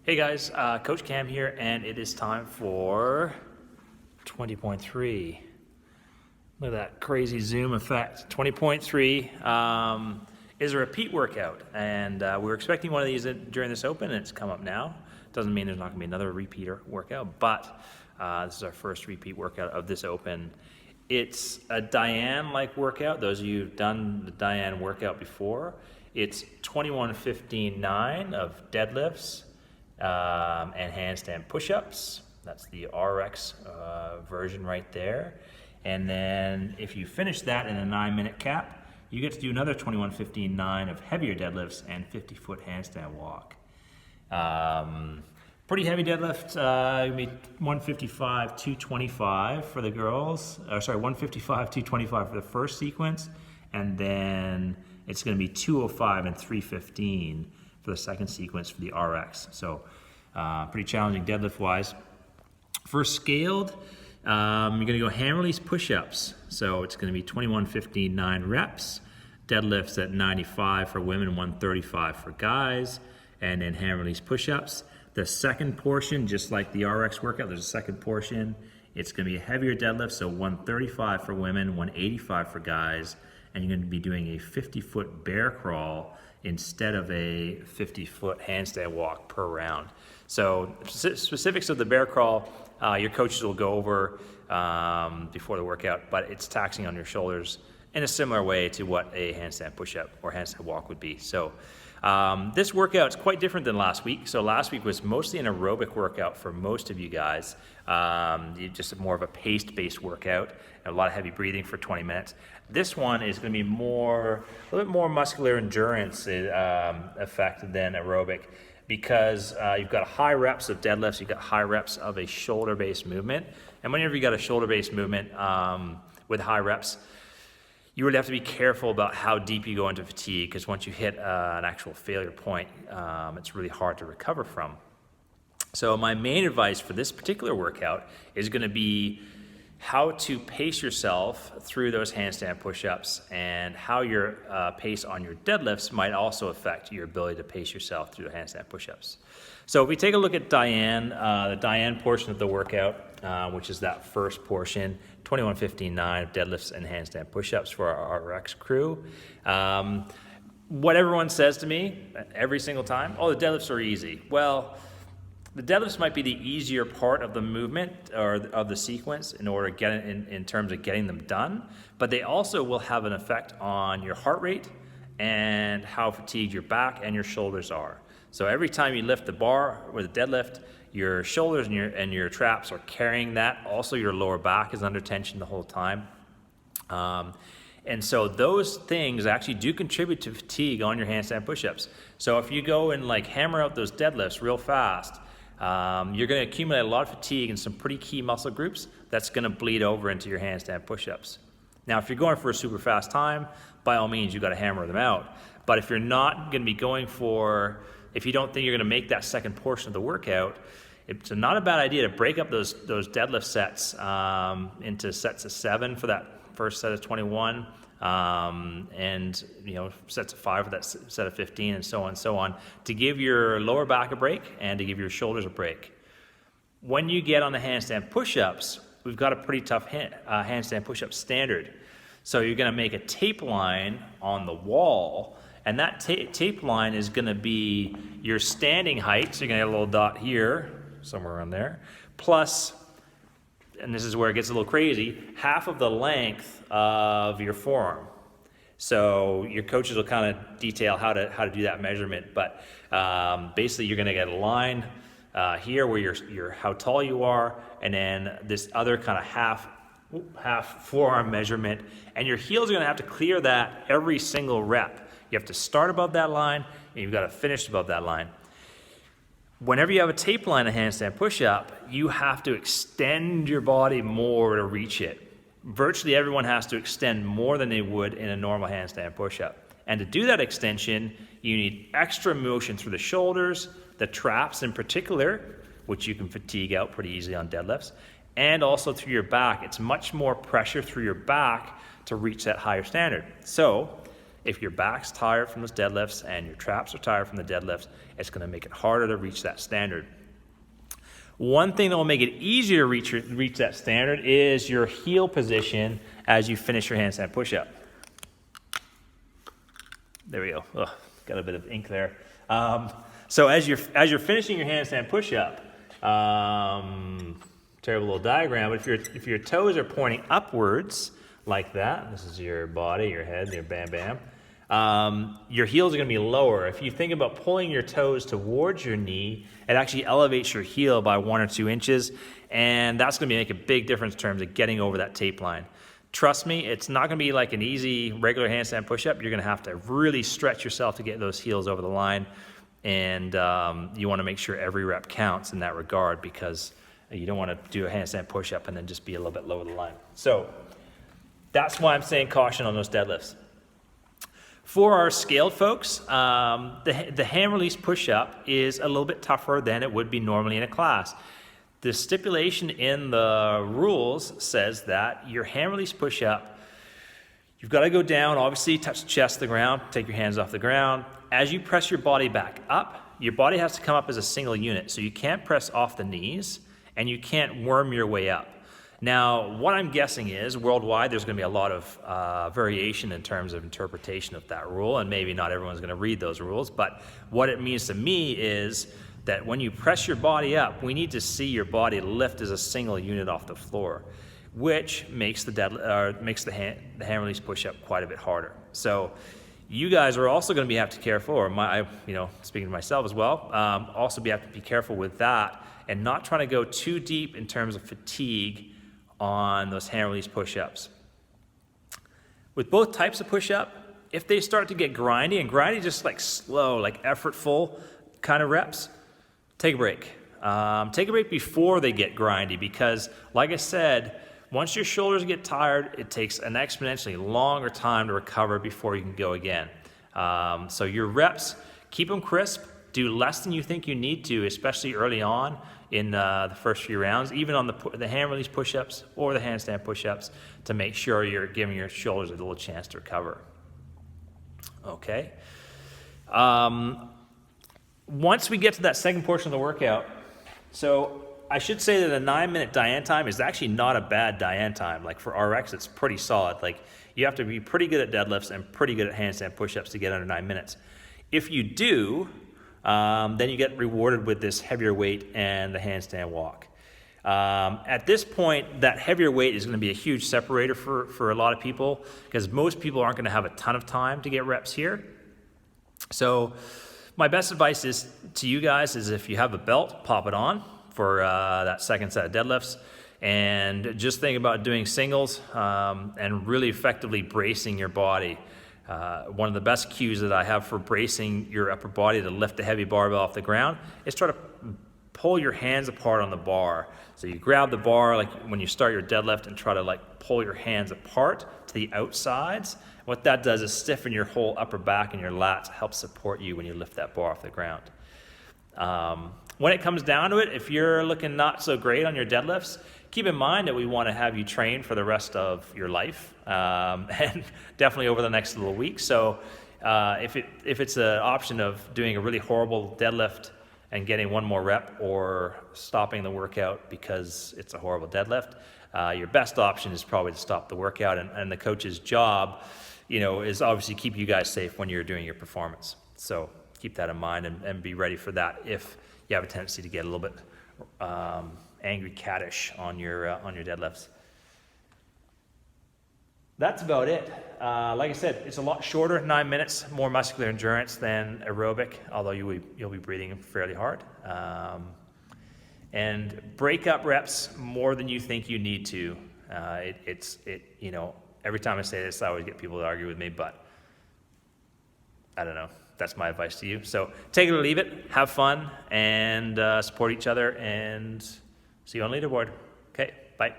Hey guys, Coach Cam here, and it is time for 20.3. Look at that crazy zoom effect. 20.3 is a repeat workout, and we were expecting one of these during this open, and it's come up now. Doesn't mean there's not going to be another repeater workout, but this is our first repeat workout of this open. It's a Diane-like workout. Those of you who've done the Diane workout before, it's 21-15-9 of deadlifts, and handstand push-ups. That's the RX version right there. And then if you finish that in a 9-minute cap, you get to do another 21-15-9 of heavier deadlifts and 50-foot handstand walk. Pretty heavy deadlift, gonna be 155, 225 for the girls. 155, 225 for the first sequence, and then it's gonna be 205 and 315 for the second sequence for the RX. So pretty challenging deadlift wise. For scaled, you're gonna go hammer release push-ups. So it's gonna be 21-15-9 reps, deadlifts at 95 for women, 135 for guys, and then hammer release push-ups. The second portion, just like the RX workout, there's a second portion. It's gonna be a heavier deadlift, so 135 for women, 185 for guys, and you're gonna be doing a 50-foot bear crawl instead of a 50-foot handstand walk per round. So specifics of the bear crawl, your coaches will go over before the workout, but it's taxing on your shoulders in a similar way to what a handstand push-up or handstand walk would be. So this workout is quite different than last week. So last week was mostly an aerobic workout for most of you guys. Just more of a pace-based workout, and a lot of heavy breathing for 20 minutes. This one is going to be a little bit more muscular endurance effect than aerobic, because you've got high reps of deadlifts, you've got high reps of a shoulder-based movement. And whenever you got a shoulder-based movement with high reps, you really have to be careful about how deep you go into fatigue, because once you hit an actual failure point, it's really hard to recover from. So my main advice for this particular workout is going to be how to pace yourself through those handstand push-ups, and how your pace on your deadlifts might also affect your ability to pace yourself through the handstand push-ups. So if we take a look at Diane, the Diane portion of the workout, which is that first portion, 21-15-9 of deadlifts and handstand push-ups for our RX crew. What everyone says to me every single time, oh, the deadlifts are easy. Well, the deadlifts might be the easier part of the movement or of the sequence in order to get it in terms of getting them done, but they also will have an effect on your heart rate and how fatigued your back and your shoulders are. So every time you lift the bar with a deadlift, your shoulders and your traps are carrying that. Also, your lower back is under tension the whole time. And so those things actually do contribute to fatigue on your handstand push-ups. So if you go and hammer out those deadlifts real fast, you're going to accumulate a lot of fatigue in some pretty key muscle groups that's going to bleed over into your handstand push-ups. Now, if you're going for a super fast time, by all means, you've got to hammer them out. But if you're not going to be going for, if you don't think you're going to make that second portion of the workout, it's not a bad idea to break up those deadlift sets into sets of 7 for that first set of 21, and sets of 5 for that set of 15, and so on, to give your lower back a break and to give your shoulders a break. When you get on the handstand push-ups, we've got a pretty tough handstand push-up standard. So you're going to make a tape line on the wall, and that tape line is going to be your standing height. So you're going to get a little dot here, somewhere around there, plus, and this is where it gets a little crazy, half of the length of your forearm. So your coaches will kind of detail how to do that measurement, but basically you're going to get a line here where you're how tall you are, and then this other kind of half forearm measurement, and your heels are going to have to clear that every single rep. You have to start above that line, and you've got to finish above that line. Whenever you have a tape line in a handstand push-up, you have to extend your body more to reach it. Virtually everyone has to extend more than they would in a normal handstand push-up. And to do that extension, you need extra motion through the shoulders, the traps in particular, which you can fatigue out pretty easily on deadlifts, and also through your back. It's much more pressure through your back to reach that higher standard. So if your back's tired from those deadlifts and your traps are tired from the deadlifts, it's going to make it harder to reach that standard. One thing that will make it easier to reach that standard is your heel position as you finish your handstand push-up. There we go. Ugh, got a bit of ink there. So as you're finishing your handstand push-up, terrible little diagram, but if your toes are pointing upwards like that, this is your body, your head, your bam bam, your heels are going to be lower. If you think about pulling your toes towards your knee, it actually elevates your heel by 1 or 2 inches, and that's going to make a big difference in terms of getting over that tape line. Trust me, it's not going to be like an easy regular handstand push-up. You're going to have to really stretch yourself to get those heels over the line, and you want to make sure every rep counts in that regard, because you don't want to do a handstand push-up and then just be a little bit lower the line. So that's why I'm saying caution on those deadlifts. For our scaled folks, the hand release push-up is a little bit tougher than it would be normally in a class. The stipulation in the rules says that your hand release push-up, you've got to go down, obviously touch the chest to the ground, take your hands off the ground. As you press your body back up, your body has to come up as a single unit, so you can't press off the knees and you can't worm your way up. Now, what I'm guessing is worldwide there's going to be a lot of variation in terms of interpretation of that rule, and maybe not everyone's going to read those rules, but what it means to me is that when you press your body up, we need to see your body lift as a single unit off the floor, which makes the hand release push-up quite a bit harder. So you guys are also going to have to be careful, or speaking to myself as well, also have to be careful with that and not trying to go too deep in terms of fatigue on those hand release push-ups. With both types of push-up, if they start to get grindy, and grindy just like slow, like effortful kind of reps, take a break. Take a break before they get grindy, because like I said, once your shoulders get tired, it takes an exponentially longer time to recover before you can go again. So your reps, keep them crisp, do less than you think you need to, especially early on in the first few rounds, even on the hand release push-ups or the handstand push-ups, to make sure you're giving your shoulders a little chance to recover. Okay. Once we get to that second portion of the workout, so I should say that a 9-minute Diane time is actually not a bad Diane time. Like for RX, it's pretty solid. Like you have to be pretty good at deadlifts and pretty good at handstand push-ups to get under 9 minutes. If you do, then you get rewarded with this heavier weight and the handstand walk. At this point, that heavier weight is going to be a huge separator for a lot of people, because most people aren't going to have a ton of time to get reps here. So my best advice is to you guys is, if you have a belt, pop it on for that second set of deadlifts, and just think about doing singles and really effectively bracing your body. One of the best cues that I have for bracing your upper body to lift the heavy barbell off the ground is try to pull your hands apart on the bar. So you grab the bar like when you start your deadlift and try to like pull your hands apart to the outsides. What that does is stiffen your whole upper back and your lats, help support you when you lift that bar off the ground. When it comes down to it, if you're looking not so great on your deadlifts, keep in mind that we want to have you train for the rest of your life, and definitely over the next little week. So if it's an option of doing a really horrible deadlift and getting one more rep, or stopping the workout because it's a horrible deadlift, your best option is probably to stop the workout. And the coach's job, is obviously keep you guys safe when you're doing your performance. So keep that in mind and be ready for that if you have a tendency to get a little bit angry cattish on your deadlifts. That's about it. Like I said, it's a lot shorter, 9 minutes, more muscular endurance than aerobic, although you'll be breathing fairly hard. And break up reps more than you think you need to. Every time I say this, I always get people to argue with me, but I don't know. That's my advice to you. So take it or leave it, have fun, and support each other, and see you on leaderboard. Okay, bye.